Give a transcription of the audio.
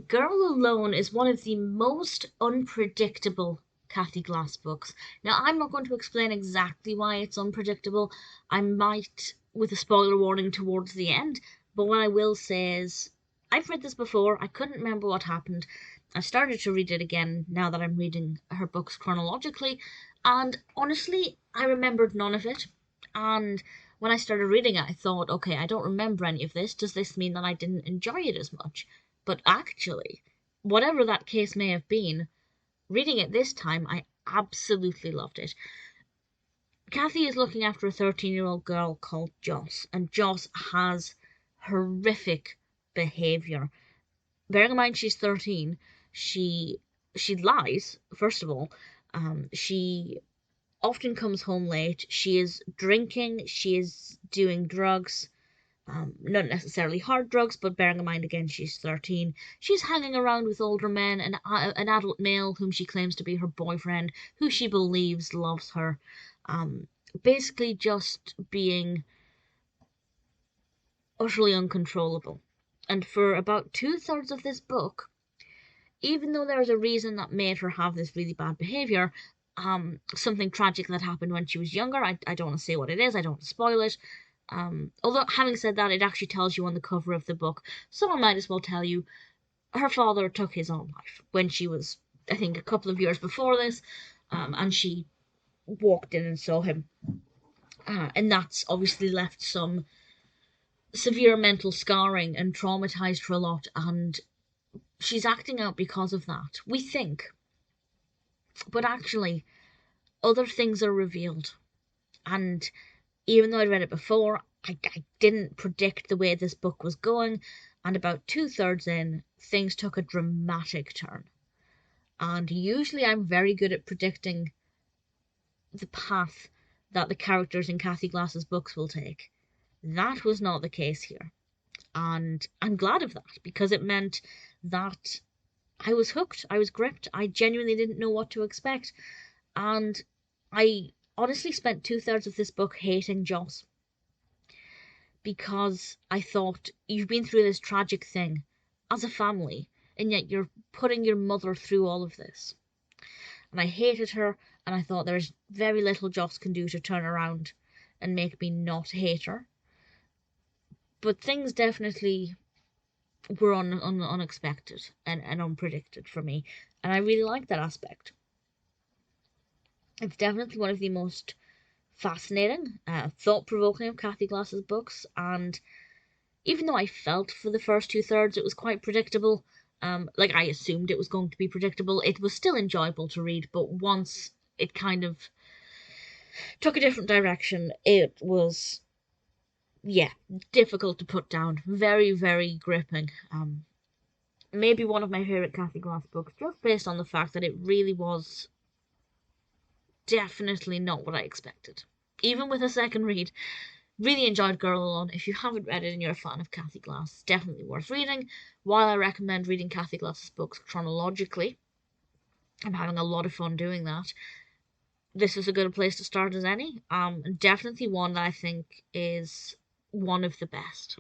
Girl Alone is one of the most unpredictable Cathy Glass books. Now, I'm not going to explain exactly why it's unpredictable. I might, with a spoiler warning towards the end, but what I will say is I've read this before. I couldn't remember what happened. I started to read it again now that I'm reading her books chronologically, and honestly, I remembered none of it. And when I started reading it, I thought, okay, I don't remember any of this. Does this mean that I didn't enjoy it as much? But actually, whatever that case may have been, reading it this time, I absolutely loved it. Cathy is looking after a 13-year-old girl called Joss, and Joss has horrific behaviour. Bearing in mind she's 13, she she lies, first of all. She often comes home late. She is drinking, she is doing drugs, not necessarily hard drugs, but bearing in mind again she's 13, she's hanging around with older men and an adult male whom she claims to be her boyfriend, who she believes loves her. Um, Basically just being utterly uncontrollable. And for about two-thirds of this book, even though there's a reason that made her have this really bad behavior, something tragic that happened when she was younger. I don't want to say what it is, I don't want to spoil it. Although, having said that, it actually tells you on the cover of the book, so I might as well tell you. Her father took his own life when she was, I think, a couple of years before this, and she walked in and saw him. And that's obviously left some severe mental scarring and traumatized her a lot, and she's acting out because of that. We think. But actually, other things are revealed. And even though I'd read it before, I didn't predict the way this book was going. And about two-thirds in, things took a dramatic turn. And usually I'm very good at predicting the path that the characters in Cathy Glass's books will take. That was not the case here. And I'm glad of that, because it meant that I was hooked, I was gripped, I genuinely didn't know what to expect. And I honestly spent two-thirds of this book hating Joss, because I thought, you've been through this tragic thing as a family, and yet you're putting your mother through all of this. And I hated her, and I thought there's very little Joss can do to turn around and make me not hate her. But things definitely were unexpected and unpredicted for me, and I really like that aspect. It's definitely one of the most fascinating, thought-provoking of Cathy Glass's books, and even though I felt for the first two-thirds it was quite predictable, like I assumed it was going to be predictable, it was still enjoyable to read, but once it kind of took a different direction, it was, yeah, difficult to put down. Very, very gripping. Maybe one of my favourite Cathy Glass books, just based on the fact that it really was definitely not what I expected. Even with a second read, really enjoyed Girl Alone. If you haven't read it and you're a fan of Cathy Glass, it's definitely worth reading. While I recommend reading Cathy Glass's books chronologically, I'm having a lot of fun doing that. This is a good place to start as any. Definitely one that I think is one of the best.